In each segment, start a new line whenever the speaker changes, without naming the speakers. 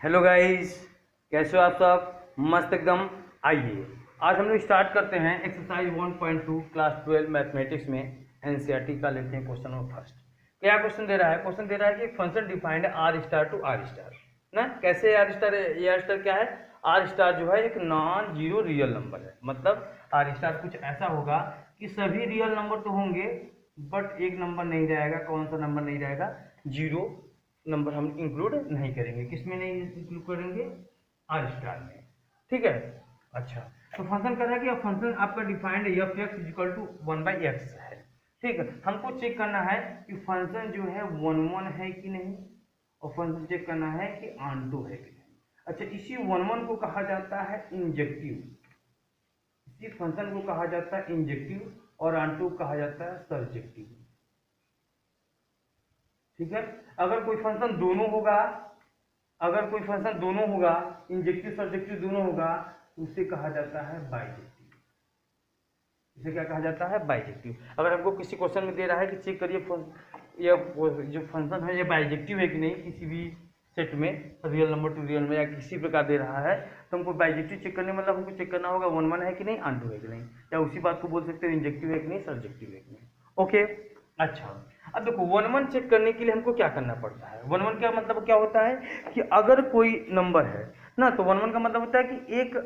Hello guys, कैसे हो आप सब? मस्त एकदम। आइए आज हम लोग स्टार्ट करते हैं एक्सरसाइज 1.2 क्लास 12 मैथमेटिक्स में एनसीईआरटी का। लेते हैं क्वेश्चन नंबर फर्स्ट। क्या क्वेश्चन दे रहा है? क्वेश्चन दे रहा है कि function defined R star to R star ना। कैसे आर स्टार? ये आर स्टार क्या है? आर स्टार जो है एक नॉन जीरो रियल नंबर है। मतलब आर स्टार कुछ ऐसा होगा कि सभी रियल नंबर तो होंगे बट एक नंबर नहीं रहेगा। कौन सा नंबर नहीं रहेगा? जीरो नंबर हम इंक्लूड नहीं करेंगे। किस में नहीं इंक्लूड करेंगे? आर स्टार में। ठीक है। अच्छा, तो फंक्शन कर रहा है कि फंक्शन आपका defined F X equal to 1/x है। ठीक है, हमको चेक करना है कि फंक्शन जो है 1 है कि नहीं, और फंक्शन चेक करना है कि ऑनटू है कि नहीं। अच्छा, इसी 1 को कहा जाता है इंजेक्टिव। इसी फंक्शन को कहा जाता है इंजेक्टिव और ऑनटू कहा जाता है सर्जेक्टिव। ठीक है। अगर कोई फंक्शन दोनों होगा, अगर कोई फंक्शन दोनों होगा, इंजेक्टिव सर्जेक्टिव दोनों होगा, तो उसे कहा जाता है बाइजेक्टिव। इसे क्या कहा जाता है? बाइजेक्टिव। अगर हमको किसी क्वेश्चन में दे रहा है कि चेक करिए ये जो फंक्शन है ये बाइजेक्टिव है कि नहीं, किसी भी सेट में रियल नंबर टू रियल में या किसी प्रकार दे रहा है, तो हमको बाइजेक्टिव चेक करने मतलब हमको चेक करना होगा 1 है कि नहीं, ऑनटू है कि नहीं, या उसी बात को बोल सकते हो इंजेक्टिव है कि नहीं, सर्जेक्टिव है कि नहीं। ओके। अच्छा, अब देखो 1 चेक करने के लिए हमको क्या करना पड़ता है? 1 का मतलब क्या होता है कि अगर कोई नंबर है ना, तो 1 का मतलब होता है कि एक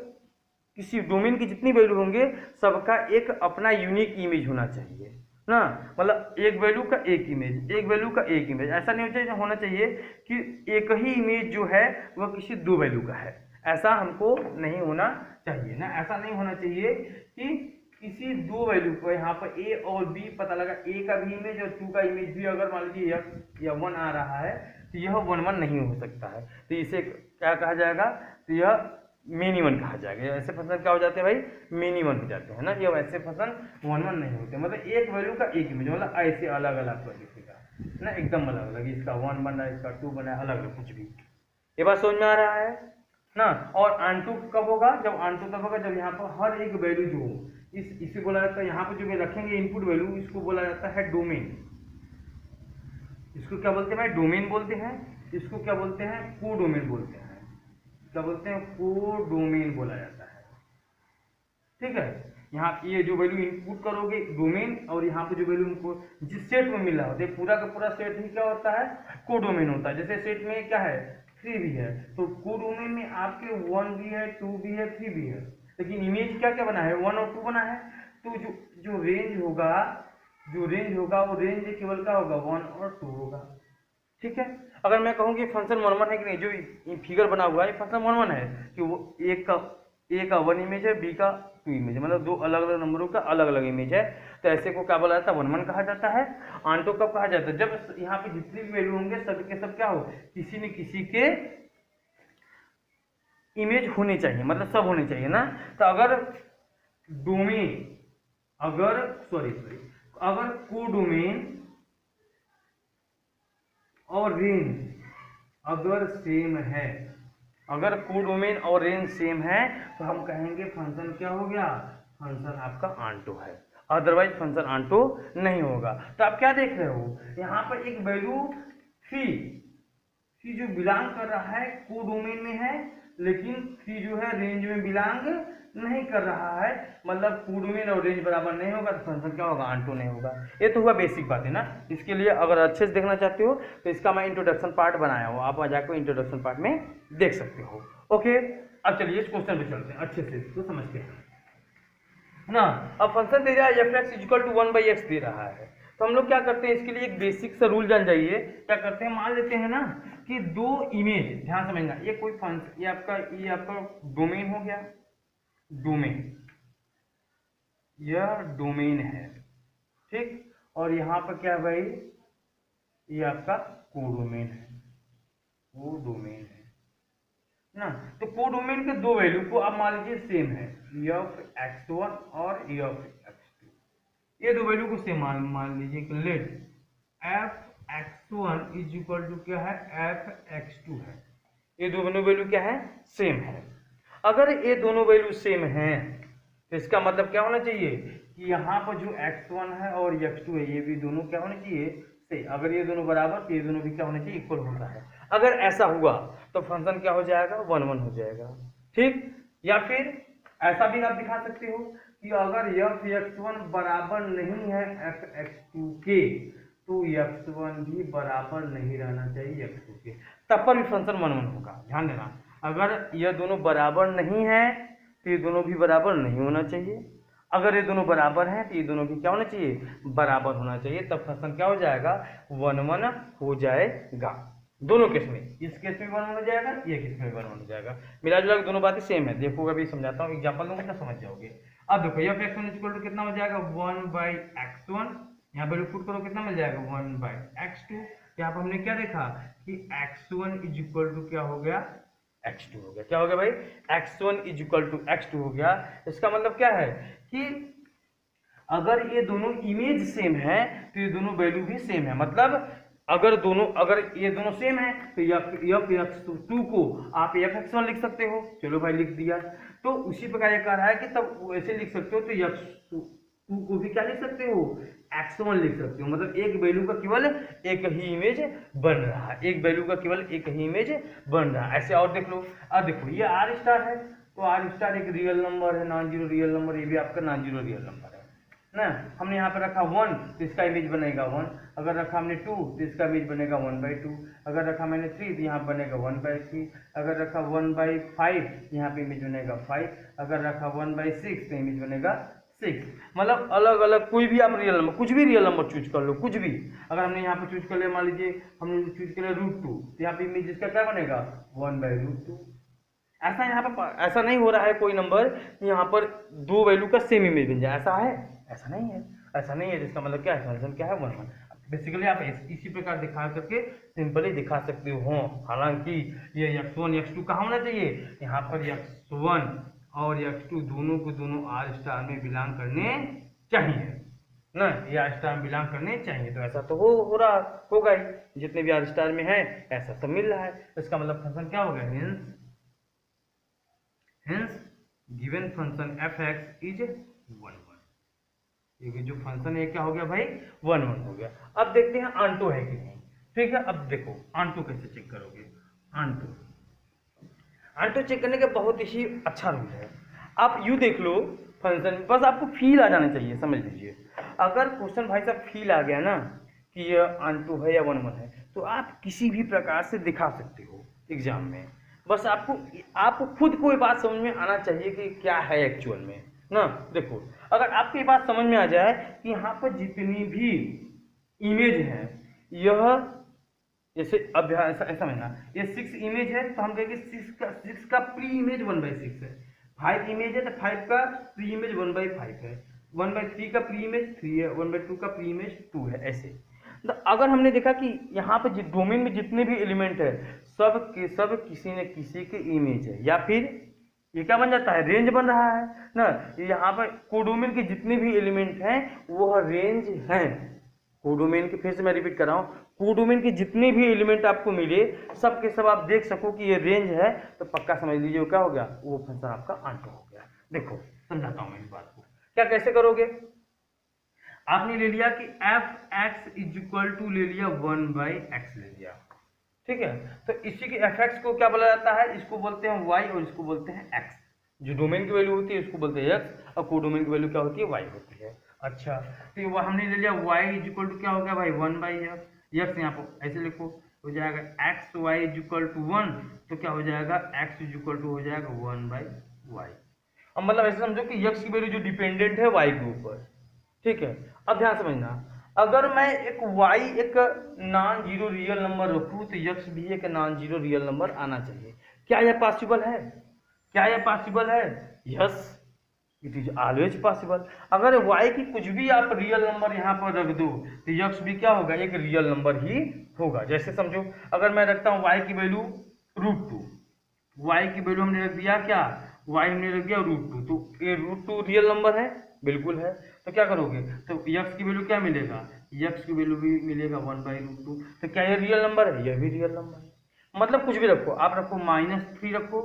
किसी डोमेन की जितनी वैल्यू होंगे सबका एक अपना यूनिक इमेज होना चाहिए ना। मतलब एक वैल्यू का एक इमेज, एक वैल्यू का एक इमेज। ऐसा नहीं होना चाहिए कि एक ही इमेज जो है वह किसी दो वैल्यू का है। ऐसा हमको नहीं होना चाहिए ना। ऐसा नहीं होना चाहिए कि किसी दो वैल्यू को यहाँ पर ए और बी पता लगा, ए का भी इमेज और टू का इमेज भी अगर मान लीजिए या 1 आ रहा है, तो यह 1 नहीं हो सकता है। तो इसे क्या कहा जाएगा? तो यह मिनिमम कहा जाएगा। ऐसे फंक्शन क्या हो जाते हैं भाई? मिनिमम हो जाते हैं ना। ये वैसे फंक्शन 1 नहीं होते। मतलब एक वैल्यू का एक इमेज, मतलब ऐसे अलग अलग कर दिखेगा ना, एकदम अलग अलग। इसका 1 बना है, इसका 2 बना है, अलग अलग कुछ भी। ये बात समझ में आ रहा है ना। और ऑनटू कब होगा? जब ऑनटू तब होगा जब यहाँ पर हर एक वैल्यू जो हो, इसे बोला जाता है, यहाँ पर जो रखेंगे इनपुट वैल्यू, इसको बोला जाता है डोमेन। इसको क्या बोलते हैं भाई? डोमेन बोलते हैं। इसको क्या बोलते हैं? को डोमेन बोलते हैं। क्या बोलते हैं? को डोमेन बोला जाता है। ठीक है। यहाँ ये जो वैल्यू इनपुट करोगे डोमेन, और यहाँ पे जो वैल्यू उनको जिस सेट में मिल रहा होता है, पूरा का पूरा सेट ही क्या होता है? को डोमेन होता है। जैसे सेट में क्या है? 3 भी है, तो को डोमेन में आपके 1 भी है, 2 भी है, 3 भी है, लेकिन इमेज क्या क्या बना है? 1 और 2 बना है। तो जो रेंज होगा, वो रेंज केवल क्या होगा? 1 और 2 होगा। ठीक है। अगर मैं कहूँ कि फंक्शन 1 है कि नहीं, जो फिगर बना हुआ है फंक्शन 1 है कि वो ए का 1 इमेज है, बी का 2 इमेज है, मतलब दो अलग अलग नंबरों का अलग अलग इमेज है। तो ऐसे को क्या बोला जाता है? 1 कहा जाता है। ऑनटू कब कहा जाता है? जब यहाँ पे जितनी भी वैल्यू होंगे सब के सब क्या हो, किसी न किसी के इमेज होने चाहिए, मतलब सब होने चाहिए ना। तो अगर डोमेन, अगर को डोमेन और रेंज अगर सेम है, अगर को डोमेन और रेंज सेम है, तो हम कहेंगे फंक्शन क्या हो गया? फंक्शन आपका ऑनटू है। अदरवाइज फंक्शन ऑनटू नहीं होगा। तो आप क्या देख रहे हो? यहाँ पर एक वैल्यू 3 जो बिलोंग कर रहा है को डोमेन में है, लेकिन 3 जो है रेंज में बिलोंग नहीं कर रहा है। मतलब को डोमेन और रेंज बराबर नहीं होगा, तो फंक्शन क्या होगा? ऑनटू नहीं होगा। ये तो हुआ बेसिक बात है ना। इसके लिए अगर अच्छे से देखना चाहते हो तो इसका मैं इंट्रोडक्शन पार्ट बनाया हूँ, आप जाकर इंट्रोडक्शन पार्ट में देख सकते हो। ओके, अब चलिए इस क्वेश्चन पे चलते हैं, अच्छे से इसको समझते हैं ना। अब फंक्शन दे रहा है F X equal to 1/x दे रहा है, तो हम लोग क्या करते हैं? इसके लिए एक बेसिक सा रूल जान जाइए। क्या करते हैं? मान लेते हैं ना कि दो इमेज, ध्यान समझना, ये कोई फंक्शन, ये आपका डोमेन हो गया, डोमेन, यह डोमेन है। ठीक, और यहाँ पर क्या है भाई? ये आपका कोडोमेन है, कोडोमेन है ना। तो कोडोमेन के दो वैल्यू को आप मान लीजिए सेम है, f(x1) और f(x2), ये दो वैल्यू को सेम मान लीजिए कि late f(x1) is equal to क्या है? f(x2) है। ये दोनों वैल्यू क्या है? सेम है। अगर ये दोनों वैल्यू सेम है तो इसका मतलब क्या होना चाहिए कि यहाँ पर जो x1 है और x2 है, ये भी दोनों क्या होने चाहिए? से। अगर ये दोनों बराबर तो ये दोनों भी क्या होना चाहिए, इक्वल होता है। अगर ऐसा हुआ तो फंक्शन क्या हो जाएगा, 1 1 हो जाएगा। ठीक, या फिर ऐसा भी आप दिखा सकते हो कि अगर f(x1) बराबर नहीं है f(x2) के, तो x1 भी बराबर नहीं रहना चाहिए x2 के, तब पर भी फंक्शन 1 1 होगा। ध्यान देना, अगर यह दोनों बराबर नहीं है तो ये दोनों भी बराबर नहीं होना चाहिए। अगर ये दोनों बराबर हैं तो ये दोनों भी क्या होना चाहिए, बराबर होना चाहिए, तब फंक्शन क्या हो जाएगा, 1 1 हो जाएगा। दोनों केस में, इस केस में 1 1 हो जाएगा, ये केस में 1 1 हो जाएगा। मिला जुला के दोनों बातें सेम है। देखो अभी समझाता हूँ, एग्जांपल दूंगा तो समझ जाओगे। अब देखो f(x1) = कितना हो जाएगा, 1/x1। यहाँ वैल्यू पुट करो, कितना मिल जाएगा, 1/x2। यहाँ पर हमने क्या देखा कि x1 = क्या हो गया, x2 हो गया। क्या हो गया भाई, x1 = x2 हो गया। इसका मतलब क्या है कि अगर ये दोनों इमेज सेम है तो ये दोनों वैल्यू भी सेम है। मतलब अगर ये दोनों सेम है तो f(x2) को आप f(x1) लिख सकते हो। चलो भाई लिख दिया। तो उसी प्रकार ये कह रहा है कि तब ऐसे लिख सकते हो तो x2 को भी क्या लिख सकते हो, x1 लिख सकते हो। मतलब एक वैल्यू का केवल एक ही इमेज बन रहा है, एक वैल्यू का केवल एक ही इमेज बन रहा है। ऐसे और देख लो। अब देखो ये r* है, तो r* एक रियल नंबर है, नॉन जीरो रियल नंबर, ये भी आपका नॉन जीरो रियल नंबर है ना। हमने यहाँ पर रखा 1 तो इसका इमेज बनेगा 1। अगर रखा हमने 2 तो इसका इमेज बनेगा 1/2। अगर रखा मैंने 3 तो यहाँ बनेगा 1/3। अगर रखा 1/5 यहाँ पे इमेज बनेगा 5। अगर रखा 1/6 तो इमेज बनेगा 6। मतलब अलग अलग कोई भी आप रियल नंबर, कुछ भी रियल नंबर चूज कर लो, कुछ भी। अगर हमने यहाँ पर चूज कर लिया, मान लीजिए हमने चूज कर लिया √2, तो यहाँ पे इमेज इसका क्या बनेगा, 1/√2। ऐसा यहाँ पर ऐसा नहीं हो रहा है कोई नंबर यहाँ पर दो वैल्यू का सेम इमेज बन जाए, ऐसा है, ऐसा नहीं है, ऐसा नहीं है। जिसका मतलब क्या है, फंक्शन क्या है, 1 1। बेसिकली आप इसी प्रकार दिखा करके सिंपली दिखा सकते हो। हालांकि ये x1 x2 कहाँ होना चाहिए, यहाँ पर x1 और x2 दोनों को दोनों r* में बिलोंग करने चाहिए ना, ये r* में बिलोंग करने चाहिए। तो ऐसा तो हो रहा होगा ही, जितने भी r* में है ऐसा सब मिल रहा है। इसका मतलब फंक्शन क्या हो गया, hence given function f(x) is 1 1। ये जो फंक्शन है क्या हो गया भाई, 1 1 हो गया। अब देखते हैं आंटो है कि नहीं। ठीक है, अब देखो आंटो कैसे चेक करोगे। आंटो चेक करने का बहुत ही अच्छा रूल है। आप यू देख लो फंक्शन, बस आपको फील आ जाना चाहिए, समझ लीजिए। अगर क्वेश्चन भाई साहब फील आ गया ना कि ये आंटो है या 1 1 है, तो आप किसी भी प्रकार से दिखा सकते हो एग्जाम में। बस आपको खुद को ये बात समझ में आना चाहिए कि क्या है एक्चुअल में ना। देखो अगर आपको ये बात समझ में आ जाए कि यहाँ पर जितनी भी इमेज है, यह जैसे अभ्यास ऐसा समझना, ये 6 इमेज है तो हम कहेंगे 6 का प्री इमेज 1/6 है। 5 इमेज है तो 5 का प्री इमेज 1/5 है। 1/3 का प्री इमेज 3 है। 1/2 का प्री इमेज 2 है। ऐसे तो अगर हमने देखा कि यहाँ पर डोमेन में जितने भी एलिमेंट है सब के सब किसी न किसी के इमेज है, या फिर ये क्या बन जाता है, रेंज बन रहा है ना। यहाँ पर कोडोमेन के जितने भी एलिमेंट हैं वह रेंज हैं। कोडोमेन के, फिर से मैं रिपीट कर रहा हूँ, कोडोमेन के जितने भी एलिमेंट आपको मिले सब के सब आप देख सको कि ये रेंज है, तो पक्का समझ लीजिए क्या हो गया, वो फंक्शन आपका आंसर हो गया। देखो समझाता हूँ मैं इस बात को, क्या कैसे करोगे। आपने ले लिया कि f(x) = ले लिया 1/x ले लिया, ठीक है। तो इसी के f(x) को क्या बोला जाता है, इसको बोलते हैं y और इसको बोलते हैं x। जो डोमेन की वैल्यू होती है उसको बोलते हैं x और कोडोमेन की वैल्यू क्या होती है, y होती है। अच्छा, तो वो हमने ले लिया y = क्या हो गया भाई, 1/x। x यहाँ पर ऐसे लिखो, हो जाएगा xy = 1, तो क्या हो जाएगा, x = हो जाएगा 1/y। अब मतलब ऐसे समझो कि x की वैल्यू जो डिपेंडेंट है y के ऊपर, ठीक है। अब ध्यान समझना, अगर मैं एक y एक नॉन जीरो रियल नंबर रखूं तो x भी एक नॉन जीरो रियल नंबर आना चाहिए। क्या यह पॉसिबल है, क्या यह पॉसिबल है, yes it is always possible. अगर y की कुछ भी आप रियल नंबर यहाँ पर रख दो तो x भी क्या होगा, एक रियल नंबर ही होगा। जैसे समझो अगर मैं रखता हूँ y की वैल्यू √2, y की वैल्यू हमने रख दिया क्या, y हमने रख दिया √2, तो ये √2 रियल नंबर है, बिल्कुल है। तो क्या करोगे, तो x की वैल्यू क्या मिलेगा, x की वैल्यू भी मिलेगा 1/√2। तो क्या ये रियल नंबर है, यह भी रियल नंबर है। मतलब कुछ भी रखो, आप रखो -3 रखो,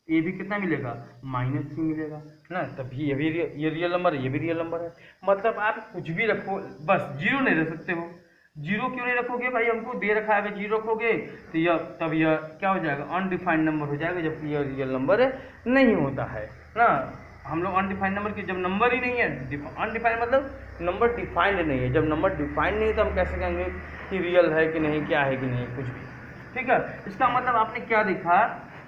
ये भी कितना मिलेगा, -3 मिलेगा ना, तभी ये भी ये रियल नंबर है, ये भी रियल नंबर है। मतलब आप कुछ भी रखो, बस जीरो नहीं रख सकते हो। जीरो क्यों नहीं रखोगे भाई, हमको दे रखा है, जीरो रखोगे तो यह तब यह क्या हो जाएगा, अनडिफाइंड नंबर हो जाएगा, जबकि यह रियल नंबर नहीं होता है ना। हम लोग अनडिफाइंड नंबर की, जब नंबर ही नहीं है, अनडिफाइंड मतलब नंबर डिफाइंड नहीं है, जब नंबर डिफाइंड नहीं है तो हम कैसे कहेंगे कि रियल है कि नहीं, क्या है कि नहीं, कुछ भी। ठीक है, इसका मतलब आपने क्या देखा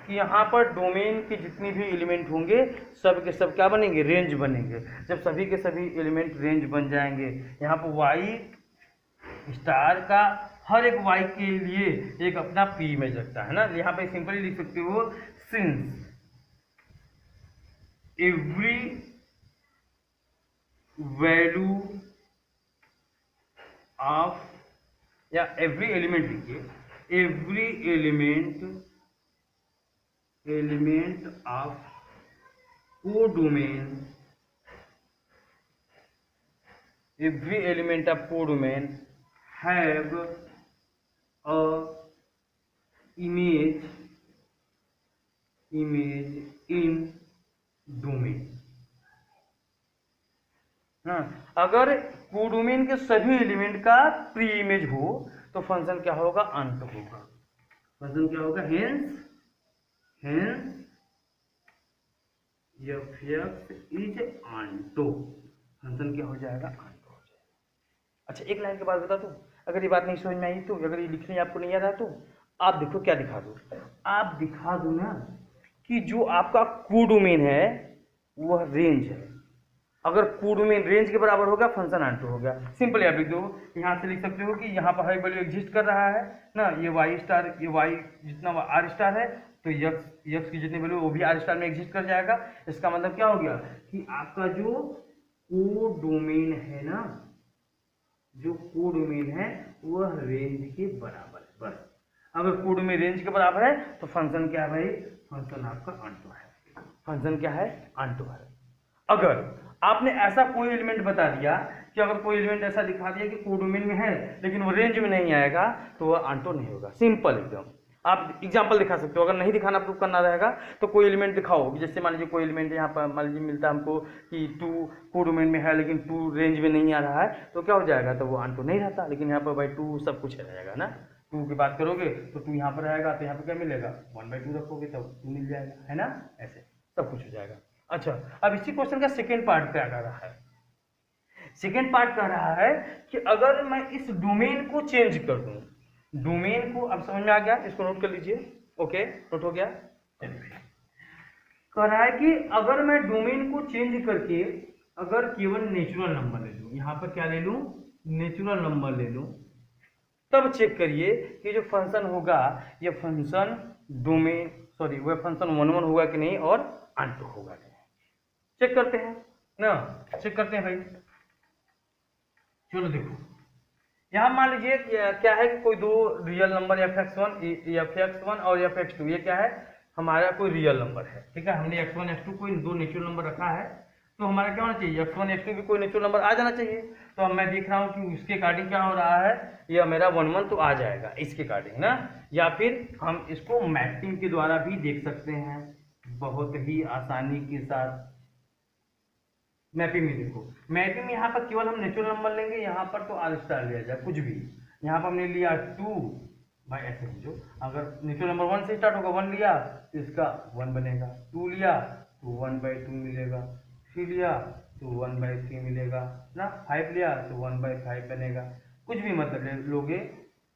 कि यहाँ पर डोमेन के जितनी भी एलिमेंट होंगे सब के सब क्या बनेंगे, रेंज बनेंगे। जब सभी के सभी एलिमेंट रेंज बन जाएंगे, यहाँ पर वाई स्टार का हर एक वाई के लिए एक अपना प्री इमेज रखता है ना। यहाँ पे सिंपली लिख सकते हो, सिंस एवरी वैल्यू ऑफ, या एवरी एलिमेंट लिखिए, every element of codomain, every element of codomain have a image in domain। हाँ, अगर कोडोमेन के सभी एलिमेंट का प्री इमेज हो तो फंक्शन क्या होगा, अंत होगा। फंक्शन क्या होगा, hence f(x) is onto, function क्या हो जाएगा, आंटो हो जाएगा। अच्छा, एक लाइन के बाद बता दूं, अगर ये बात नहीं समझ में आई तो, अगर ये लिखने आपको नहीं आ रहा तो आप देखो क्या दिखा दो, आप दिखा दो ना कि जो आपका कोडोमेन है वह रेंज है। अगर कोडोमेन रेंज के बराबर होगा फंक्शन आंटो हो गया। सिंपल आप लिख दो, यहाँ से लिख सकते हो कि यहाँ पर हाई वैल्यू एग्जिस्ट कर रहा है ना, ये वाई स्टार, ये वाई जितना आर स्टार है तो यक्स की जितनी वैल्यू वो भी आर स्टार में एग्जिस्ट कर जाएगा। इसका मतलब क्या हो गया कि आपका जो कोडोमेन है ना, जो कोडोमेन है वह रेंज के बराबर है, बस। अगर कोडोमेन रेंज के बराबर है तो फंक्शन क्या है भाई, फंक्शन आपका आंटो है, फंक्शन क्या है, आंटो है। अगर आपने ऐसा कोई एलिमेंट बता दिया कि अगर कोई एलिमेंट ऐसा दिखा दिया कि कोडोमेन में है लेकिन वो रेंज में नहीं आएगा तो वह आंटो नहीं होगा। सिंपल एकदम। आप एग्जांपल दिखा सकते हो, अगर नहीं दिखाना प्रूफ करना रहेगा तो कोई एलिमेंट दिखाओ, जैसे मान लीजिए कोई एलिमेंट यहाँ पर मान लीजिए मिलता है हमको कि 2 कोडोमेन में है लेकिन 2 रेंज में नहीं आ रहा है तो क्या हो जाएगा, तो वो आंटो नहीं रहता। लेकिन यहाँ पर भाई 2 सब कुछ रहेगा ना, 2 की बात करोगे तो 2 यहाँ पर रहेगा तो यहाँ पर क्या मिलेगा, 1/2 रखोगे तब 2 मिल जाएगा, है ना, ऐसे सब कुछ हो जाएगा। अच्छा, अब इसी क्वेश्चन का सेकेंड पार्ट क्या कर रहा है, सेकेंड पार्ट कह रहा है कि अगर मैं इस डोमेन को चेंज कर दूं, डोमेन को, अब समझ में आ गया, इसको नोट कर लीजिए, ओके, नोट हो गया। चलिए, कह रहा है कि अगर मैं डोमेन को चेंज करके अगर केवल नेचुरल नंबर ले लूं, यहां पर क्या ले लूं, नेचुरल नंबर ले लूं, तब चेक करिए कि जो फंक्शन होगा ये फंक्शन डोमेन, सॉरी, वह फंक्शन 1 1 होगा कि नहीं और आंटो होगा कि नहीं। चेक करते हैं ना, चेक करते हैं भाई। चलो देखो, यहाँ मान लीजिए क्या है कि कोई दो रियल नंबर f(x1) और f(x2), ये क्या है, हमारा कोई रियल नंबर है, ठीक है। हमने x1 x2 कोई दो नेचुरल नंबर रखा है तो हमारा क्या होना चाहिए, x1 x2 भी कोई नेचुरल नंबर आ जाना चाहिए। तो अब मैं देख रहा हूँ कि उसके अकॉर्डिंग क्या हो रहा है, यह मेरा 1 1 तो आ जाएगा इसके अकॉर्डिंग ना, या फिर हम इसको मैपिंग के द्वारा भी देख सकते हैं बहुत ही आसानी के साथ। मैपिंग में देखो, मैपिंग में यहाँ पर केवल हम नेचुरल नंबर लेंगे, यहाँ पर तो आर स्टार लिया जाए कुछ भी। यहाँ पर हमने लिया 2, भाई ऐसे समझो, अगर नेचुरल नंबर 1 से स्टार्ट होगा, 1 लिया तो इसका 1 बनेगा, 2 लिया तो 1/2 मिलेगा, 3 लिया तो 1/3 मिलेगा ना, 5 लिया तो 1/5 बनेगा, कुछ भी मतलब लोगे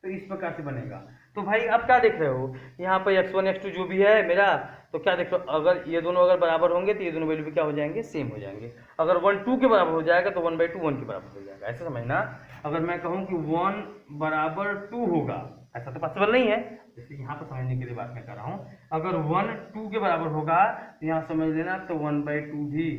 तो इस प्रकार से बनेगा। तो भाई आप क्या देख रहे हो, यहाँ पर x1 x2 जो भी है मेरा, तो क्या देख रहे हो, अगर ये दोनों अगर बराबर होंगे तो ये दोनों वैल्यू भी क्या हो जाएंगे, सेम हो जाएंगे। अगर 1 2 के बराबर हो जाएगा तो 1/2 1 के बराबर हो जाएगा, ऐसे समझना। अगर मैं कहूँ कि 1 बराबर 2 होगा, ऐसा तो पॉसिबल नहीं है, इसलिए यहाँ पर समझने के लिए बात मैं कर रहा हूँ। अगर 1 2 के बराबर होगा तो यहाँ समझ लेना, तो 1/2 भी,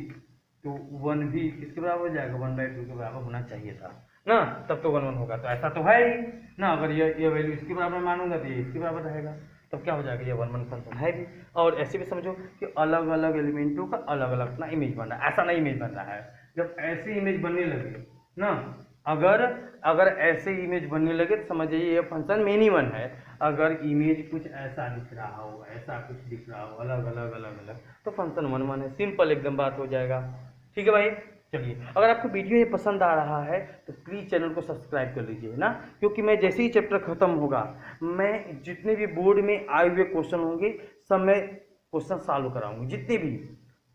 तो 1 भी किसके बराबर हो जाएगा, 1/2 के बराबर होना चाहिए था ना, तब तो 1 1 होगा। तो ऐसा तो है ही ना, अगर ये वैल्यू इसके बराबर मानूंगा तो ये इसके बराबर रहेगा, तब क्या हो जाएगा, ये 1 1 फंक्शन है भी। और ऐसे भी समझो कि अलग अलग एलिमेंटों का अलग अलग अपना इमेज बन रहा है, ऐसा नहीं इमेज बन रहा है। जब ऐसे इमेज बनने लगे ना, अगर ऐसे इमेज बनने लगे तो समझिए ये फंक्शन मेनी वन है। अगर इमेज कुछ ऐसा दिख रहा हो, ऐसा कुछ दिख रहा हो, अलग अलग अलग अलग, तो फंक्शन 1 1 है। सिंपल एकदम बात हो जाएगा, ठीक है भाई। चलिए, अगर आपको वीडियो ये पसंद आ रहा है तो प्लीज़ चैनल को सब्सक्राइब कर लीजिए ना, क्योंकि मैं जैसे ही चैप्टर खत्म होगा मैं जितने भी बोर्ड में आए हुए क्वेश्चन होंगे सब मैं क्वेश्चन सॉल्व कराऊंगी। जितने भी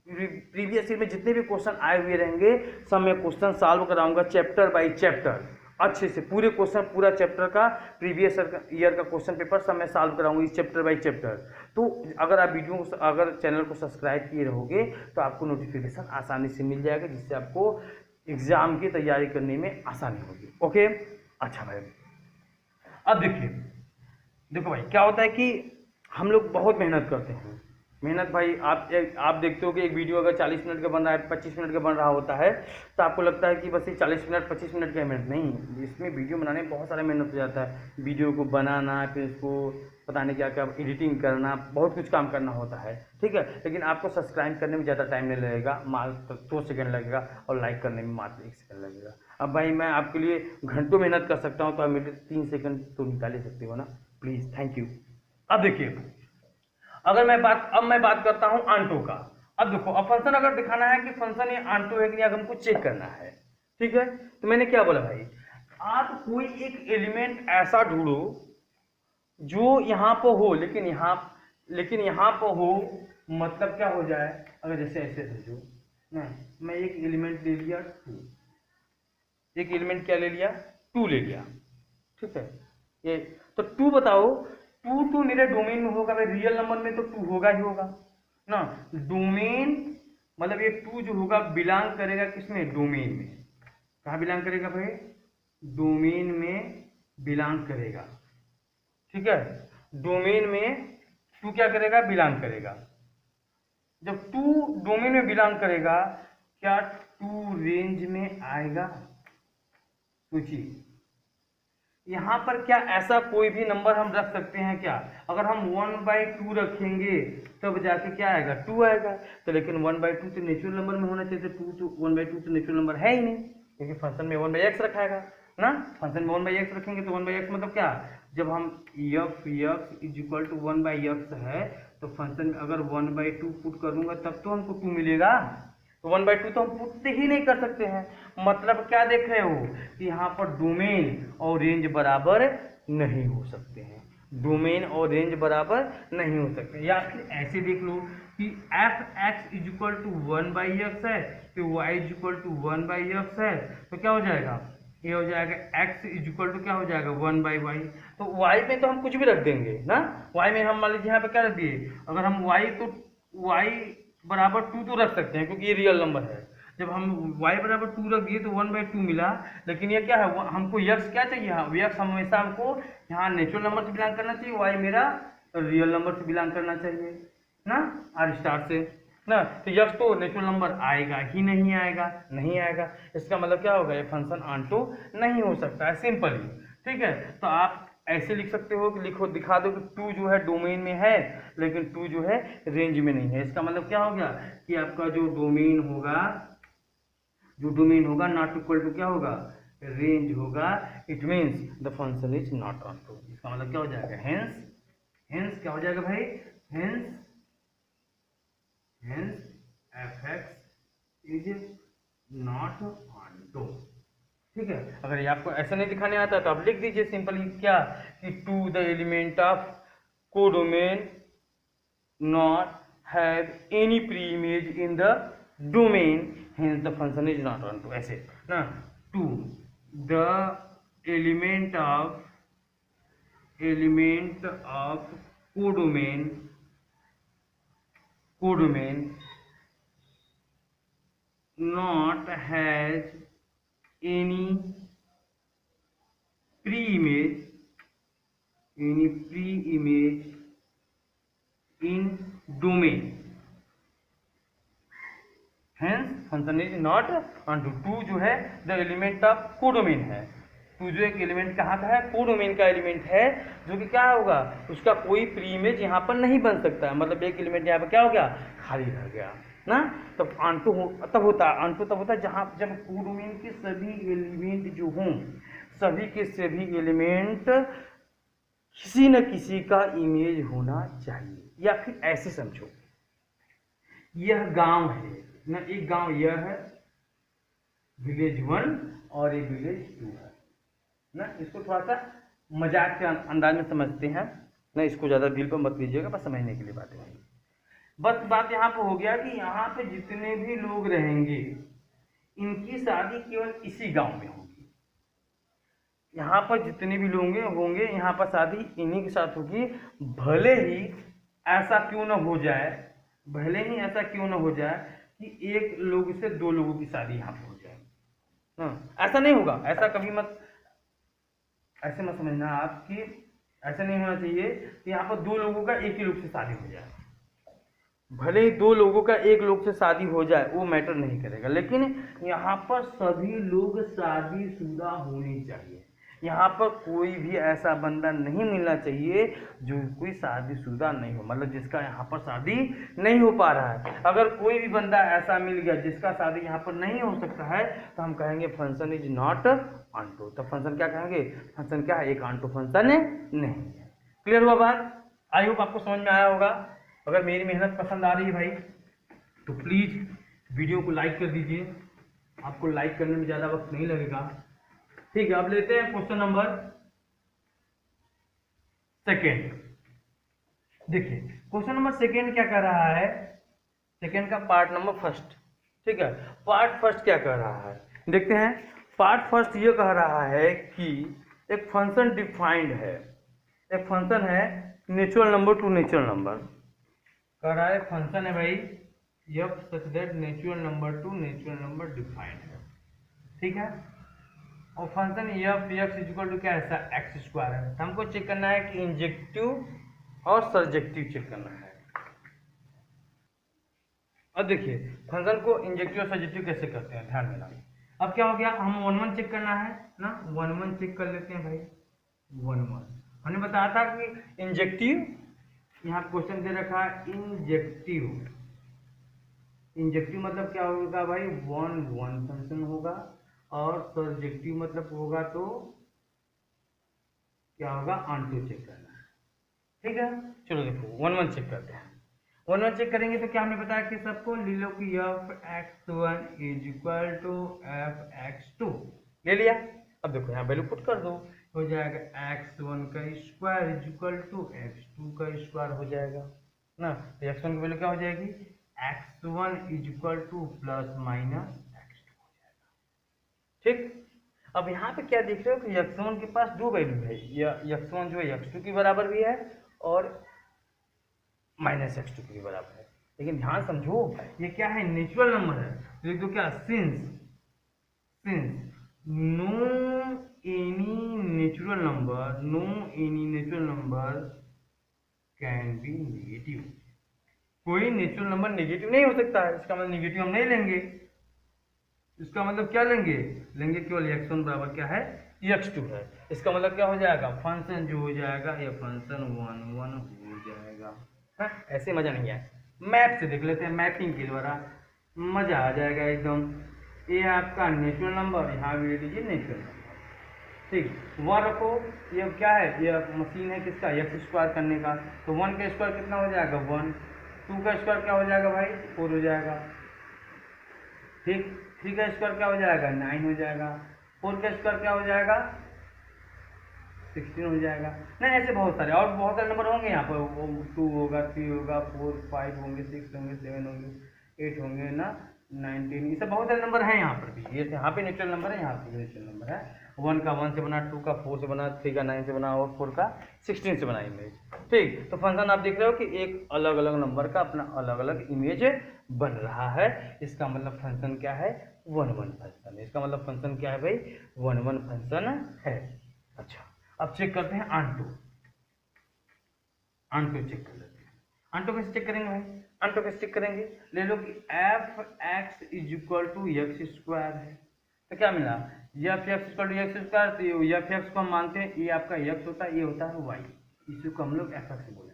प्रीवियस ईयर में जितने भी क्वेश्चन आए हुए रहेंगे सब मैं क्वेश्चन सॉल्व कराऊंगा चैप्टर बाय चैप्टर, अच्छे से पूरे क्वेश्चन पूरा चैप्टर का प्रीवियस ईयर का क्वेश्चन पेपर सब मैं सॉल्व कराऊंगा इस चैप्टर बाय चैप्टर। तो अगर आप वीडियो को अगर चैनल को सब्सक्राइब किए रहोगे तो आपको नोटिफिकेशन आसानी से मिल जाएगा, जिससे आपको एग्जाम की तैयारी करने में आसानी होगी। ओके, अच्छा भाई, अब देखो भाई क्या होता है कि हम लोग बहुत मेहनत करते हैं। मेहनत भाई आप देखते हो कि एक वीडियो अगर 40 मिनट का बन रहा है, 25 मिनट का बन रहा होता है, तो आपको लगता है कि बस ये 40 मिनट 25 मिनट का मेहनत नहीं, इसमें वीडियो बनाने में बहुत सारा मेहनत हो जाता है। वीडियो को बनाना, फिर उसको पता नहीं क्या क्या एडिटिंग करना, बहुत कुछ काम करना होता है, ठीक है। लेकिन आपको सब्सक्राइब करने में ज़्यादा टाइम नहीं लगेगा, मात्र 2 सेकंड लगेगा, और लाइक करने में मात्र 1 सेकंड लगेगा। अब भाई मैं आपके लिए घंटों मेहनत कर सकता हूँ, तो आप मेरे 3 सेकंड तो निकाल ही सकते हो ना, प्लीज़, थैंक यू। अब देखिए, अब मैं बात करता हूं आंटो का। अब देखो, अब फंक्शन अगर दिखाना है कि फंक्शन ये आंटो है कि नहीं, अगर हमको चेक करना है, ठीक है। तो मैंने क्या बोला भाई, आप कोई एक एलिमेंट ऐसा ढूंढो जो यहाँ पर हो, लेकिन यहाँ पर हो, मतलब क्या हो जाए, अगर जैसे ऐसे समझो ना, मैं एक एलिमेंट ले लिया 2, एक एलिमेंट क्या ले लिया, 2 ले लिया, ठीक है। ये तो 2 बताओ, 2 तो मेरे डोमेन में होगा भाई, रियल नंबर में तो 2 होगा ही होगा ना। डोमेन मतलब ये 2 जो होगा बिलोंग करेगा किसमें, डोमेन में। कहाँ बिलोंग करेगा भाई, डोमेन में बिलोंग करेगा, ठीक है। डोमेन में 2 क्या करेगा, बिलोंग करेगा। जब 2 डोमेन में बिलोंग करेगा, क्या 2 रेंज में आएगा, सोचिए। यहाँ पर क्या ऐसा कोई भी नंबर हम रख सकते हैं क्या, अगर हम 1/2 रखेंगे तब जाके क्या आएगा, 2 आएगा। तो लेकिन 1/2 तो नेचुरल नंबर में होना चाहिए, तो 1/2 तो नेचुरल नंबर है ही नहीं, क्योंकि फंक्शन में 1/x रखाएगा ना। फंक्शन में 1/x रखेंगे तो 1/x मतलब क्या, जब हम f is equal to 1/x है, तो फंक्शन में अगर 1/2 पुट करूंगा तब तो हमको 2 मिलेगा। तो 1/2 तो हम पुट ही नहीं कर सकते हैं। मतलब क्या देख रहे हो कि यहाँ पर डोमेन और रेंज बराबर नहीं हो सकते हैं, डोमेन और रेंज बराबर नहीं हो सकते। या फिर ऐसे देख लो कि f(x) is equal to 1/x है, फिर y is equal to 1/x है, तो क्या हो जाएगा, ये हो जाएगा x इज इक्वल टू क्या हो जाएगा, 1/y। तो y में तो हम कुछ भी रख देंगे ना, y में हम मान लीजिए यहाँ पे क्या रख दिए, अगर हम y तो y बराबर 2 तो रख सकते हैं, क्योंकि ये रियल नंबर है। जब हम y बराबर 2 रख दिए तो 1/2 मिला, लेकिन ये क्या है, हमको x क्या चाहिए, x हमेशा हमको यहाँ नेचुरल नंबर से बिलोंग करना चाहिए, y मेरा रियल नंबर से बिलोंग करना चाहिए ना, r* से ना। तो x तो नेचुरल नंबर आएगा ही नहीं आएगा, इसका मतलब क्या होगा, ये फंक्शन आंटो नहीं हो सकता है, सिंपल ही, ठीक है। तो आप ऐसे लिख सकते हो कि लिखो दिखा दो कि 2 जो है डोमेन में है, लेकिन 2 जो है रेंज में नहीं है। इसका मतलब क्या हो गया कि आपका जो डोमेन होगा नॉट इक्वल टू क्या होगा, रेंज होगा। It means the function is not onto. इसका मतलब क्या हो जाएगा, हेंस क्या हो जाएगा भाई, hence f(x) is not onto, ठीक है। अगर ये आपको ऐसा नहीं दिखाने आता तो आप लिख दीजिए सिंपली क्या, कि 2 the element of codomain not have any preimage in the domain, hence the function is not onto, ऐसे ना। 2 the element of codomain not has any pre-image in domain, hence function is not onto। 2 जो है the element of codomain है, 2 जो एक element कहाँ का है, कोडोमेन का एलिमेंट है, जो कि क्या होगा, उसका कोई प्री इमेज यहाँ पर नहीं बन सकता है। मतलब एक एलिमेंट यहाँ पर क्या हो गया, खाली रह गया ना। तब आंटो तब होता है जब कोडोमेन के सभी एलिमेंट जो हों, सभी के सभी एलिमेंट किसी न किसी का इमेज होना चाहिए। या फिर ऐसे समझो, यह गांव है ना, एक गांव यह है, विलेज 1 और ये विलेज 2 है ना। इसको थोड़ा सा मजाक के अंदाज में समझते हैं ना, इसको ज़्यादा दिल पर मत लीजिएगा, बस समझने के लिए बात है। बस बात यहाँ पे हो गया कि यहाँ पे जितने भी लोग रहेंगे इनकी शादी केवल इसी गांव में होगी। यहाँ पर जितने भी लोग होंगे यहाँ पर शादी इन्हीं के साथ होगी। भले ही ऐसा क्यों ना हो जाए, भले ही ऐसा क्यों ना हो जाए कि एक लोग से 2 लोगों की शादी यहाँ पर हो जाए। हाँ, ऐसा नहीं होगा, ऐसा कभी मत, ऐसे मत समझना आप कि ऐसा नहीं होना चाहिए कि यहाँ पर 2 लोगों का एक ही लोग से शादी हो जाए। भले ही 2 लोगों का एक लोग से शादी हो जाए वो मैटर नहीं करेगा, लेकिन यहाँ पर सभी लोग शादीशुदा होने चाहिए। यहाँ पर कोई भी ऐसा बंदा नहीं मिलना चाहिए जो कोई शादीशुदा नहीं हो, मतलब जिसका यहाँ पर शादी नहीं हो पा रहा है। अगर कोई भी बंदा ऐसा मिल गया जिसका शादी यहाँ पर नहीं हो सकता है तो हम कहेंगे फंक्शन इज नॉट ऑनटू। तो फंक्शन क्या कहेंगे, फंक्शन क्या है, एक ऑनटू फंक्शन नहीं है। क्लियर हुआ बात? आई होप आपको समझ में आया होगा। अगर मेरी मेहनत पसंद आ रही है भाई तो प्लीज़ वीडियो को लाइक कर दीजिए, आपको लाइक करने में ज़्यादा वक्त नहीं लगेगा। ठीक है, अब लेते हैं क्वेश्चन नंबर 2। देखिए क्वेश्चन नंबर 2 क्या कर रहा है, 2 का पार्ट नंबर 1। ठीक है, पार्ट 1 क्या कर रहा है देखते हैं। पार्ट 1 ये कह रहा है कि एक फंक्शन डिफाइंड है, एक फंक्शन है natural number to natural number. कह रहा है फंक्शन है भाई F such that natural number to natural number defined है। ठीक है, और function F X equal to क्या है, एक्स स्क्वायर है। तो हमको चेक करना है कि इंजेक्टिव और सर्जेक्टिव चेक करना है। अब देखिए फंक्शन को इंजेक्टिव और सर्जेक्टिव कैसे करते हैं, ध्यान देना। अब क्या हो गया, हम 1 1 चेक करना है ना, 1 1 चेक कर लेते हैं भाई। 1 1 हमने बताया था कि इंजेक्टिव, यहाँ क्वेश्चन दे रखा है इंजेक्टिव। इंजेक्टिव मतलब क्या होगा भाई, 1 1 फंक्शन होगा, और सर्जेक्टिव मतलब होगा तो क्या होगा, ऑनटू चेक करना है। ठीक है, चलो देखो 1 1 चेक करते हैं। 1 1 चेक करेंगे तो क्या हमने बताया कि सबको ले लो कि f(x1) is equal to f(x2) ले लिया। अब देखो यहाँ वैल्यू पुट कर दो, हो जाएगा x1 का square is equal to x2 का स्क्वायर हो जाएगा ना। तो x1 की वैल्यू क्या हो जाएगी, x1 is equal two plus minus x2 हो जाएगा। ठीक, अब यहाँ पे क्या देख रहे हो कि x1 के पास 2 वैल्यू है, x1 जो है x2 के बराबर भी है और माइनस x2 के बराबर है। लेकिन ध्यान समझो ये क्या है, नेचुरल नंबर है। लिख दो क्या, since no any natural number can be negative. कोई नेचुरल नंबर नेगेटिव नहीं हो सकता है, इसका मतलब नेगेटिव हम नहीं लेंगे। इसका मतलब क्या लेंगे केवल x1 बराबर क्या है, x2 है। इसका मतलब क्या हो जाएगा, फंक्शन जो हो जाएगा ये फंक्शन 1 1 हो जाएगा। हाँ, ऐसे मजा नहीं आया, मैप से देख लेते हैं, मैपिंग के द्वारा मजा आ जाएगा एकदम। ये आपका नेचुरल नंबर, यहाँ भी ले लीजिए नेचुरल नंबर। ठीक, 1 रखो, ये क्या है, ये मशीन है किसका, एक्स स्क्वायर करने का। तो 1 का स्क्वायर कितना हो जाएगा 1, 2 का स्क्वायर क्या हो जाएगा भाई 4 हो जाएगा। ठीक, 3 का स्क्वायर क्या हो जाएगा 9 हो जाएगा। 4 का स्क्वायर क्या हो जाएगा 16 हो जाएगा। नहीं ऐसे बहुत सारे और बहुत सारे नंबर होंगे यहाँ पर, 2 होगा, 3 होगा, 4 5 होंगे, 6 होंगे, 7 होंगे, 8 होंगे ना, 19, ये सब बहुत सारे नंबर हैं यहाँ पर भी। ये यहाँ पे नेचुरल नंबर है, यहाँ पे नेचुरल नंबर है। 1 का 1 से बना, 2 का 4 से बना, 3 का 9 से बना और 4 का 16 से बना इमेज। ठीक, तो फंक्शन आप देख रहे हो कि एक अलग अलग नंबर का अपना अलग अलग इमेज बन रहा है। इसका मतलब फंक्शन क्या है, 1 1 फंक्शन। इसका मतलब फंक्शन क्या है भाई, 1 1 फंक्शन है। अच्छा, अब चेक करते हैं ऑनटू चेक कर लेते हैं। ऑनटू कैसे चेक करेंगे भाई, ऑनटू कैसे चेक करेंगे, ले लो कि F X is equal to X square है। तो क्या मिला, F X equal to X square. तो एफ एक्स को हम मानते हैं ये आपका एक्स होता है, ये होता है वाई, इसी को हम लोग एफ एक्स बोलेंगे।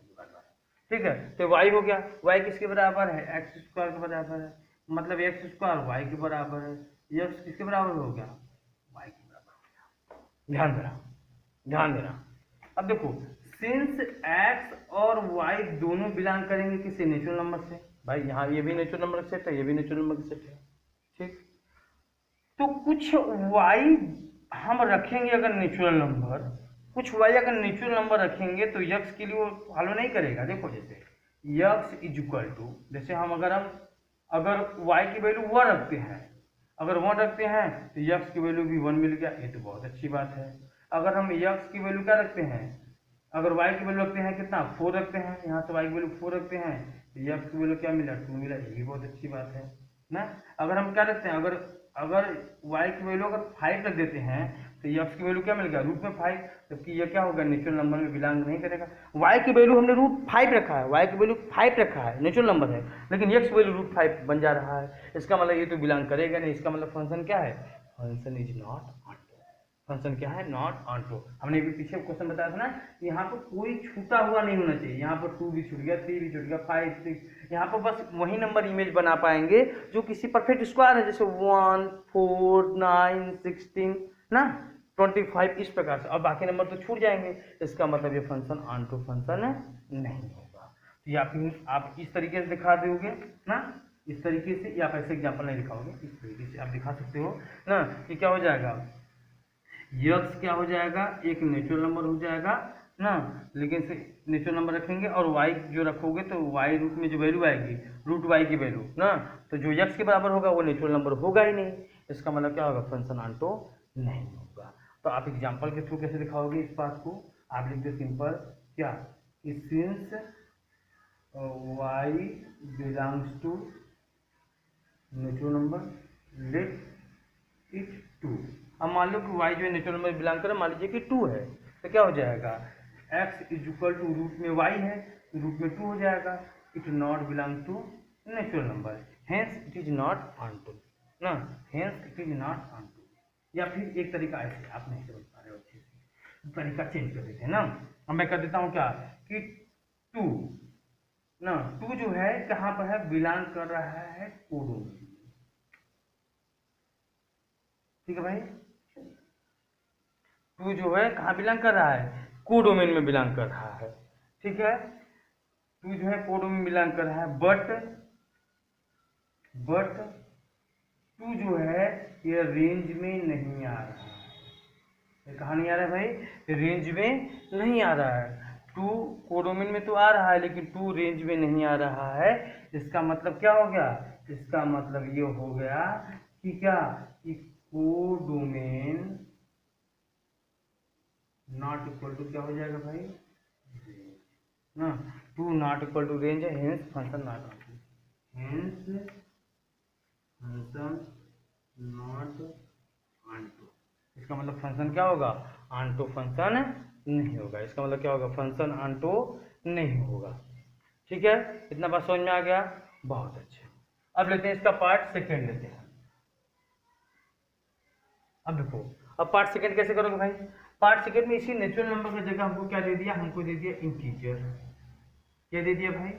ठीक है, तो वाई हो गया, वाई किसके बराबर है, एक्स स्क्वायर के बराबर है, मतलब एक्स स्क्वायर वाई के बराबर है। एक्स किसके बराबर हो गया, वाई के बराबर हो गया। ध्यान देना। अब देखो सिंस x और y दोनों बिलोंग करेंगे किसी नेचुरल नंबर से, भाई यहाँ ये भी नेचुरल नंबर सेट है, ये भी नेचुरल नंबर सेट है। ठीक, तो कुछ y हम रखेंगे अगर नेचुरल नंबर, कुछ y अगर नेचुरल नंबर रखेंगे तो x के लिए वो फॉलो नहीं करेगा। देखो जैसे x इज इक्वल टू, जैसे हम अगर y की वैल्यू 1 रखते हैं, अगर 1 रखते हैं तो x की वैल्यू भी 1 मिल गया, ये तो बहुत अच्छी बात है। अगर हम x की वैल्यू क्या रखते हैं, अगर y की वैल्यू रखते हैं कितना 4 रखते हैं, यहाँ से y की वैल्यू 4 रखते हैं तो x की वैल्यू क्या मिला 2 मिला, ये भी बहुत अच्छी बात है ना। अगर हम क्या रखते हैं, अगर y की वैल्यू अगर 5 रख देते हैं तो x की वैल्यू क्या मिल गया रूट में 5, जबकि ये क्या होगा नेचुरल नंबर में बिलोंग नहीं करेगा। y की वैल्यू हमने रूट 5 रखा है, y की वैल्यू 5 रखा है, नेचुरल नंबर है, लेकिन x की वैल्यू रूट 5 बन जा रहा है, इसका मतलब ये तो बिलोंग करेगा नहीं। इसका मतलब फंक्शन क्या है, function is not onto, function क्या है नॉट ऑनटू। हमने भी पीछे क्वेश्चन बताया था ना, यहाँ पर कोई छूटा हुआ नहीं होना चाहिए, यहाँ पर 2 भी छूट गया, 3 भी छूट गया, 5 6, यहाँ पर बस वही नंबर इमेज बना पाएंगे जो किसी परफेक्ट स्क्वायर है, जैसे 1 4 9 16 ना 25 इस प्रकार से, और बाकी नंबर तो छूट जाएंगे। इसका मतलब ये फंक्शन ऑनटू फंक्शन नहीं होगा। तो ये आप इस तरीके से दिखा दोगे ना, इस तरीके से, या आप ऐसे एग्जाम्पल नहीं दिखाओगे, इस तरीके से आप दिखा सकते हो ना कि क्या हो जाएगा, यक्स क्या हो जाएगा एक नेचुरल नंबर हो जाएगा ना, लेकिन से नेचुरल नंबर रखेंगे और वाई जो रखोगे तो वाई रूट में जो वैल्यू आएगी रूट वाई की वैल्यू ना, तो जो यक्स के बराबर होगा वो नेचुरल नंबर होगा ही नहीं। इसका मतलब क्या होगा, फंक्शन ऑनटू नहीं होगा। तो आप एग्जाम्पल के थ्रू कैसे दिखाओगे इस बात को, आप लिख दो सिंपल क्या, since Y belongs to natural number let it 2। अब मान लो कि y जो है नेचुरल नंबर बिलोंग करे, मान लीजिए कि 2 है, तो क्या हो जाएगा x is equal to root में y है तो रूट में 2 हो जाएगा, it not belong to natural number, hence it is not onto ना, hence it is not onto. या फिर एक तरीका ऐसे, आप नहीं समझ पा रहे हो अच्छे से, तरीका चेंज कर देते हैं ना। अब मैं कर देता हूँ क्या कि 2 ना, 2 जो है कहाँ पर है, बिलोंग कर रहा है कोडोमेन, ठीक है भाई। 2 जो है कहाँ बिलोंग कर रहा है, कोडोमेन में बिलोंग कर रहा है, ठीक है। 2 जो है कोडोमेन में बिलोंग कर रहा है, बट 2 जो है ये रेंज में नहीं आ रहा है, ये कहाँ नहीं आ रहा है भाई, रेंज में नहीं आ रहा है। 2 कोडोमेन में तो आ रहा है लेकिन 2 रेंज में नहीं आ रहा है। इसका मतलब क्या हो गया, इसका मतलब ये हो गया कि क्या, कि कोडोमेन नॉट इक्वल टू क्या हो जाएगा भाई, ना 2 नॉट इक्वल टू रेंज है, hence function not onto, hence function not onto. इसका मतलब फंक्शन क्या होगा, ऑनटू फंक्शन नहीं होगा। इसका मतलब क्या होगा, फंक्शन ऑनटू नहीं होगा, ठीक है। इतना बात समझ में आ गया, बहुत अच्छे। अब लेते हैं इसका पार्ट सेकंड लेते हैं। अब देखो, अब पार्ट सेकंड कैसे करोगे भाई, पार्ट सेकंड में इसी नेचुरल नंबर की जगह हमको क्या दे दिया, हमको दे दिया इंटीजर। क्या दे दिया भाई,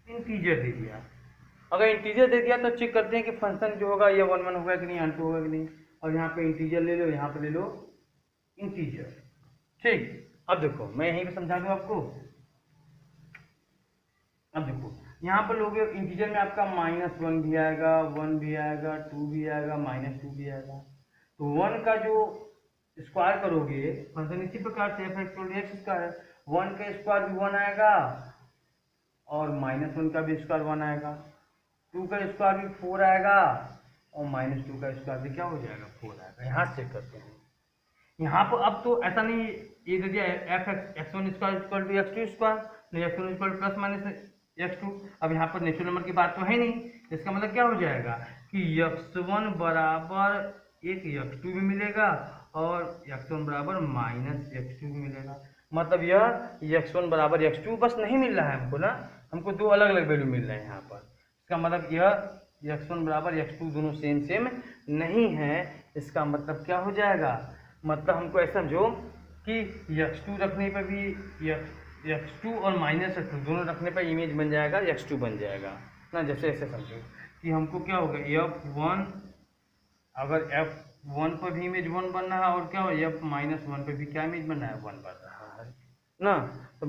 इंटीजर दे दिया। अगर इंटीजर दे दिया तो चेक करते हैं कि फंक्शन जो होगा ये 1 1 होगा कि नहीं, ऑनटू होगा कि नहीं। और यहाँ पे इंटीजर ले लो, यहाँ पे ले लो इंटीजर, ठीक। अब देखो मैं यहीं पे समझा दूँ आपको। अब देखो यहाँ पर लोगे इंटीजर में आपका -1 भी आएगा, 1 भी आएगा, 2 भी आएगा, -2 भी आएगा। तो 1 का जो स्क्वायर करोगे फंक्शन इसी प्रकार से f(x)² 1 का स्क्वायर भी 1 आएगा और -1 का भी स्क्वायर 1 आएगा, 2 का स्क्वायर भी 4 आएगा और -2 का स्क्वायर भी क्या हो जाएगा 4 आएगा। यहाँ चेक करते हैं, यहाँ पर अब तो ऐसा नहीं ये दे दिया f(x1)² = x2², नहीं x1 ± x2। अब यहाँ पर नेचुरल नंबर की बात तो है नहीं, इसका मतलब क्या हो जाएगा कि x1 बराबर एक x2 भी मिलेगा और x1 बराबर -x2 भी मिलेगा। मतलब यह x1 बराबर x2 बस नहीं मिल रहा है हमको ना, हमको दो अलग अलग वैल्यू मिल रहे हैं यहाँ पर। इसका मतलब यह x1 बराबर x2 दोनों सेम नहीं है। इसका मतलब क्या हो जाएगा, मतलब हमको ऐसा समझो कि x2 रखने पर भी x2 और -x2 दोनों रखने पर इमेज बन जाएगा x2 बन जाएगा ना। जैसे ऐसे समझो कि हमको क्या होगा f1, अगर f1 पर भी इमेज 1 बन रहा है और क्या हो f-1 पर भी क्या इमेज बन रहा है 1 बन रहा है ना। तो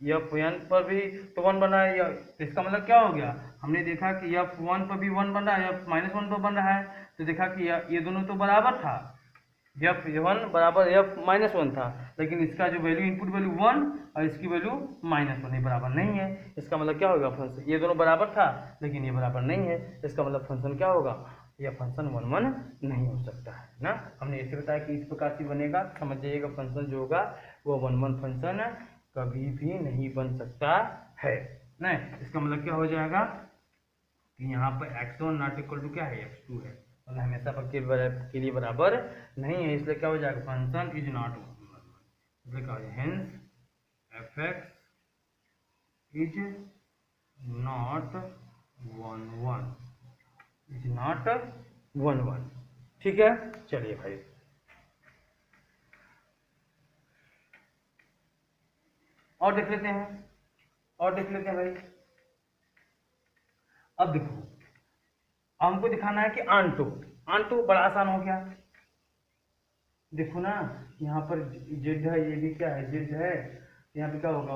एफ एन पर भी तो 1 बन रहा है, तो इसका मतलब क्या हो गया, हमने देखा कि एफ 1 पर भी 1 बन रहा है, एफ -1 पर बन रहा है, तो देखा कि ये दोनों तो बराबर था, एफ 1 बराबर एफ -1 था, लेकिन इसका जो वैल्यू इनपुट वैल्यू 1 और इसकी वैल्यू -1 ये बराबर नहीं है। इसका मतलब क्या होगा, फंक्शन ये दोनों बराबर था लेकिन ये बराबर नहीं है, इसका मतलब फंक्शन क्या होगा, यह फंक्शन 1 1 नहीं हो सकता है ना। हमने ऐसे बताया कि इस प्रकार से बनेगा, समझ जाइएगा फंक्शन जो होगा वो 1 1 फंक्शन कभी भी नहीं बन सकता है ना। इसका मतलब क्या हो जाएगा कि यहाँ पर x1 नॉट इक्वल टू क्या है, x2 है, मतलब हमेशा पर के लिए बराबर नहीं है, इसलिए क्या हो जाएगा, फंक्शन इज नॉट, इसलिए क्या हो जाएगा, hence F X is not 1 1, is not 1 1। ठीक है, चलिए भाई और देख लेते हैं, और देख लेते हैं भाई। अब देखो, हमको दिखाना है कि आंटो, आंटो बड़ा आसान हो गया, देखो ना यहाँ पर जेड है, ये भी क्या है, जेड है, यहाँ पे क्या होगा,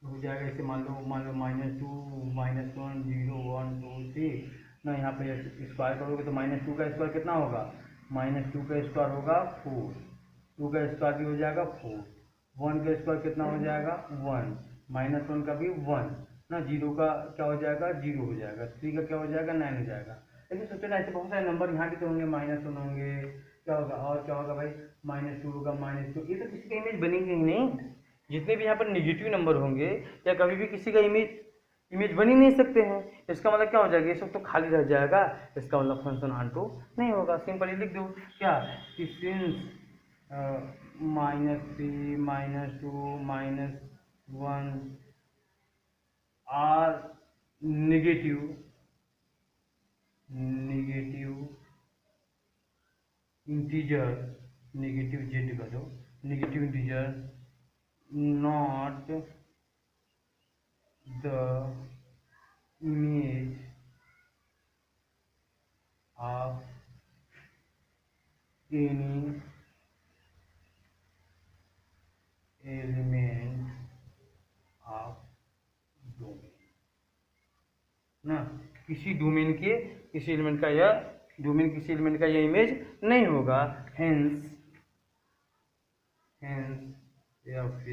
हो जाएगा ऐसे, मान लो -2 -1 0 1 2 3 ना, यहाँ पे स्क्वायर करोगे तो -2 का स्क्वायर कितना होगा, -2 का स्क्वायर होगा 4, 2 का स्क्वायर भी हो जाएगा 4, 1 का स्क्वायर कितना हो जाएगा 1, -1 का भी 1 ना, 0 का क्या हो जाएगा 0 हो जाएगा, 3 का क्या हो जाएगा 9 हो जाएगा। लेकिन सोचो ना, ऐसे बहुत सारे नंबर यहाँ भी तो होंगे, -1 होंगे, क्या होगा, और क्या होगा भाई, -2 होगा, -2, ये तो किसी का इमेज बनेंगे ही नहीं, जितने भी यहाँ पर निगेटिव नंबर होंगे या कभी भी किसी का इमेज बन ही नहीं सकते हैं। इसका मतलब क्या हो जाएगा, ये सब तो खाली रह जाएगा, इसका मतलब फंक्शन आंटो नहीं होगा। सिंपली लिख दो क्या कि since -3 -2 -1 are negative integer, negative Z का दो, negative integer not the image of any element of domain ना, किसी डोमेन के किसी एलिमेंट का यह डोमेन किसी एलिमेंट का यह इमेज नहीं होगा, hence F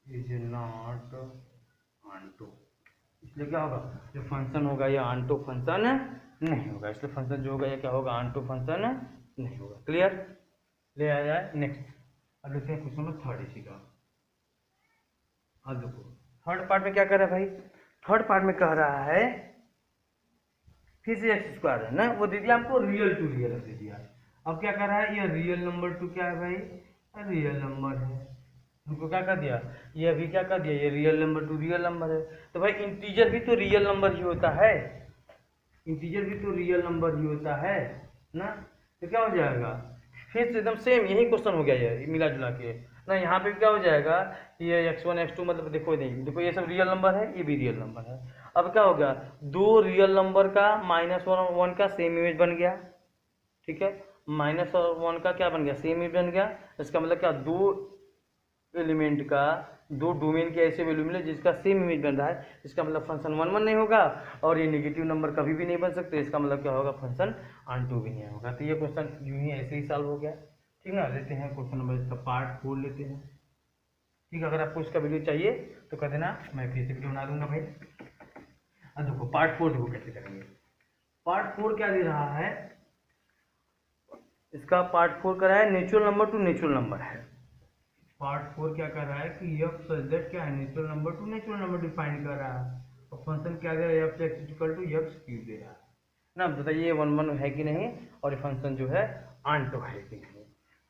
is not onto, इसलिए क्या होगा, जो फंक्शन होगा ये आंटो फंक्शन नहीं होगा, इसलिए फंक्शन जो होगा ये क्या होगा, आंटो फंक्शन नहीं होगा। क्लियर, ले आ जाए नेक्स्ट। अब देखते हैं क्वेश्चन नंबर 3 इसी का। अब देखो थर्ड पार्ट में क्या कर रहा है भाई, थर्ड पार्ट में कह रहा है फिर से एक्स स्क्वायर है ना, वो दे दिया हमको रियल टू रियल दे दिया। अब क्या कर रहा है, ये रियल नंबर टू क्या है भाई, रियल नंबर है, हमको क्या कर दिया, ये अभी क्या कर दिया, ये real number two real number है। तो भाई इंटीजर भी तो रियल नंबर ही होता है, इंटीजर भी तो रियल नंबर ही होता है ना, तो क्या हो जाएगा, फिर से एकदम सेम यही क्वेश्चन हो गया ये मिला जुला के ना। यहाँ पे क्या हो जाएगा, ये x1 x2 मतलब देखो नहीं, देखो ये सब रियल नंबर है, ये भी रियल नंबर है। अब क्या हो गया, दो रियल नंबर का -1 और 1 का सेम इमेज बन गया, ठीक है, -1 और 1 का क्या बन गया, सेम इमेज बन गया। इसका मतलब क्या, दो एलिमेंट का दो डोमेन के ऐसे वैल्यू मिले जिसका सेम इमेज बन रहा है, इसका मतलब फंक्शन 1 1 नहीं होगा, और ये नेगेटिव नंबर कभी भी नहीं बन सकते, इसका मतलब क्या होगा, फंक्शन आंटो भी नहीं होगा। तो ये क्वेश्चन यूं ही ऐसे ही सॉल्व हो गया, ठीक ना। लेते हैं क्वेश्चन नंबर इसका पार्ट 4 लेते हैं, ठीक है। अगर आपको इसका वीडियो चाहिए तो कह देना, मैं फिर से वीडियो बना दूंगा भाई। अब देखो पार्ट 4 देखो कैसे करेंगे। पार्ट 4 क्या दे रहा है, इसका पार्ट 4 कर रहा है natural number to natural number है। पार्ट 4 क्या कर रहा है कि एफ सच दैट क्या है, natural number to natural number define कर रहा है, और फंक्शन क्या दे रहा है, F X equal to X cube दे रहा है ना। बताइए 1 1 है कि नहीं, और ये फंक्शन जो है आंटो है कि नहीं।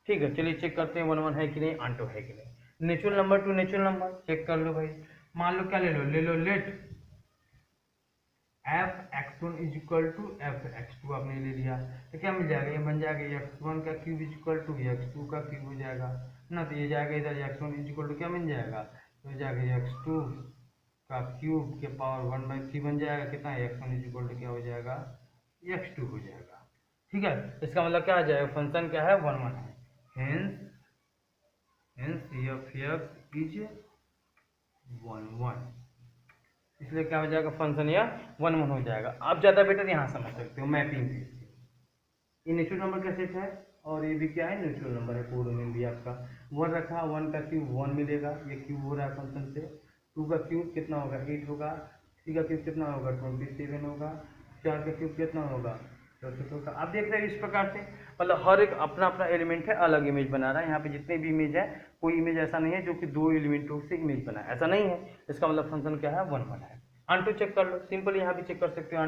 ठीक है, चलिए चेक करते हैं 1 1 है कि नहीं, आंटो है कि नहीं। Natural number to natural number check कर लो भाई। मान लो क्या ले लो let F x1 is equal to F x2 आपने ले लिया, तो क्या मिल जाएगा, ये बन जाएगा x1 का cube is equal to x2 का क्यूब हो जाएगा ना। तो ये जाएगा इधर x1 इज इक्वल टू क्या बन जाएगा, तो हो जाएगा x2 का क्यूब के पावर 1/3 बन जाएगा, कितना है x1 इज इक्वल टू क्या हो जाएगा, x2 हो जाएगा। ठीक है, इसका मतलब क्या आ जाएगा, फंक्शन क्या है 1 1 है, हेंस एफ एक्स इज 1 1, इसलिए क्या हो जाएगा फंक्शन या 1 1 हो जाएगा। आप ज़्यादा बेटर यहाँ समझ सकते हो मैपिंग से। ये नेचुरल नंबर का सेट है और ये भी क्या है, नेचुरल नंबर है। कोडोमेन भी आपका 1 रखा, 1 का क्यूब 1 मिलेगा, ये क्यूब हो रहा है फंक्शन से। 2 का क्यूब कितना होगा 8 होगा, 3 का क्यूब कितना होगा 27 होगा, 4 का क्यूब कितना होगा 64 होगा। आप देख रहे हैं इस प्रकार से, मतलब हर एक अपना अपना एलिमेंट है, अलग इमेज बना रहा है। यहाँ पे जितने भी इमेज है, कोई इमेज ऐसा नहीं है जो कि 2 एलिमेंटों से इमेज बना है, ऐसा नहीं है। इसका मतलब फंक्शन क्या है 1 1 है। ऑन टू चेक कर लो, सिंपल यहाँ भी चेक कर सकते हो।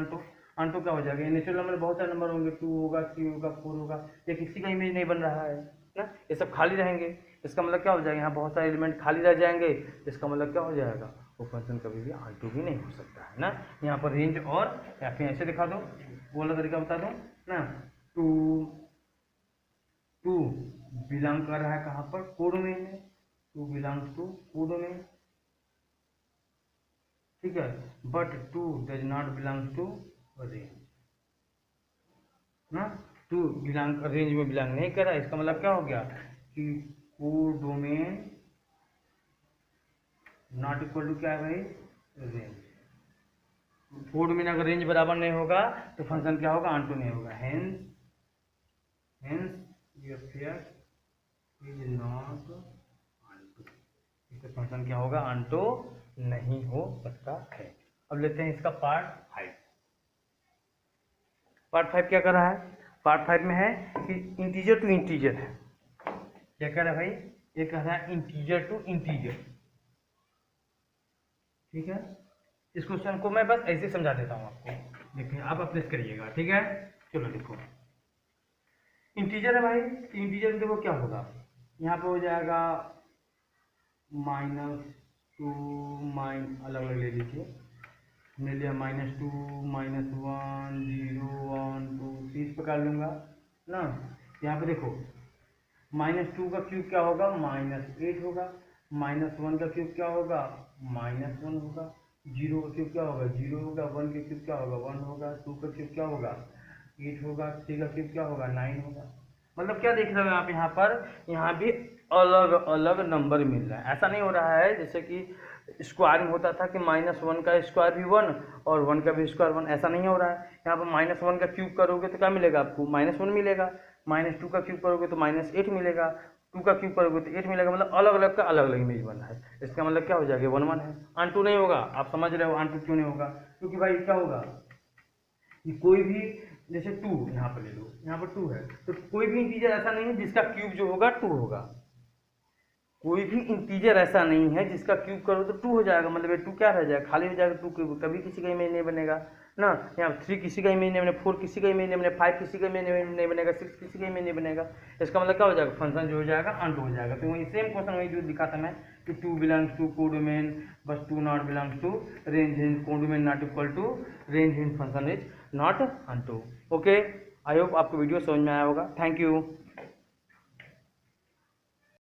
ऑन टू क्या हो जाएगा, नेचुरल नंबर बहुत सारे नंबर होंगे, 2 होगा 3 होगा 4 होगा, ये किसी का इमेज नहीं बन रहा है ना, ये सब खाली रहेंगे। इसका मतलब क्या हो जाएगा, यहाँ बहुत सारे एलिमेंट खाली रह जाएंगे। इसका मतलब क्या हो जाएगा, वो फंक्शन कभी भी ऑन टू भी नहीं हो सकता है ना। यहाँ पर रेंज और या फिर ऐसे दिखा दो, वो वाला तरीका बता दो ना। 2 बिलोंग कर रहा है कहाँ पर, कोडोमेन में। 2 बिलोंग्स टू कोडोमेन, ठीक है। But 2 does not belong to range ना, 2 बिलोंग रेंज में बिलोंग नहीं कर रहा है। इसका मतलब क्या हो गया कि कोडोमेन नॉट इक्वल टू क्या है भाई, रेंज। कोडोमेन अगर रेंज बराबर नहीं होगा तो फंक्शन क्या होगा, ऑन टू नहीं होगा। Hence F is not onto, इससे फंक्शन क्या होगा, ऑन टू नहीं हो सकता है। अब लेते हैं इसका पार्ट 5। पार्ट 5 क्या कर रहा है, पार्ट 5 में है कि इंटीजर टू इंटीजर है। क्या कह रहा है भाई, ये कह रहा है इंटीजर टू इंटीजर, ठीक है। इस क्वेश्चन को मैं बस ऐसे समझा देता हूँ आपको, देखिए आप अप्लाई करिएगा, ठीक है। चलो देखो, इंटीजर है भाई, तो इंटीजर देखो क्या होगा, यहाँ पे हो जाएगा -2 अलग अलग ले लीजिए, मिल गया -2 -1 0 1 2 3 प्रकार लूँगा ना। यहाँ पे देखो -2 का क्यूब क्या होगा, -8 होगा, -1 का क्यूब क्या होगा, -1 होगा, 0 का क्यूब क्या होगा 0 होगा, 1 का क्यूब क्या होगा 1 होगा, 2 का क्यूब क्या होगा 8 होगा, 3 का क्यूब क्या होगा 9 होगा। मतलब क्या देख रहे हो आप यहाँ पर, यहाँ भी अलग अलग नंबर मिल रहा है। ऐसा नहीं हो रहा है जैसे कि स्क्वायर में होता था कि -1 का स्क्वायर भी 1 और 1 का भी स्क्वायर 1, ऐसा नहीं हो रहा है। यहाँ पर -1 का क्यूब करोगे तो क्या मिलेगा आपको, -1 मिलेगा, -2 का क्यूब करोगे तो -8 मिलेगा, 2 का क्यूब करोगे तो 8 मिलेगा। मतलब अलग अलग का अलग अलग इमेज बन रहा है। इसका मतलब क्या हो जाएगा 1 1 है, ऑन टू नहीं होगा। आप समझ रहे हो ऑन टू क्यों नहीं होगा, क्योंकि भाई क्या होगा कि कोई भी, जैसे 2 यहाँ पर ले लो, यहाँ पर 2 है, तो कोई भी इंटीजर ऐसा नहीं है जिसका क्यूब जो होगा 2 होगा। कोई भी इंटीजर ऐसा नहीं है जिसका क्यूब करो तो 2 हो जाएगा। मतलब ये 2 क्या रह जाएगा, खाली हो जाएगा। 2 क्यूब कभी किसी का इमेज नहीं बनेगा ना। यहाँ 3 किसी का इमेज नहीं बनेगा, 4 किसी का इमेज नहीं बनेगा, 5 किसी का इमेज नहीं बनेगा, 6 किसी का इमेज नहीं बनेगा। इसका मतलब क्या हो जाएगा, फंक्शन जो हो जाएगा ऑन टू हो जाएगा। तो वही सेम क्वेश्चन वही जो दिखा था मैं कि 2 बिलोंग्स टू कोडोमेन बस 2 not belongs to range in codomain not equal to range in function is not onto. Okay, I hope आपको वीडियो समझ में आया होगा। Thank you.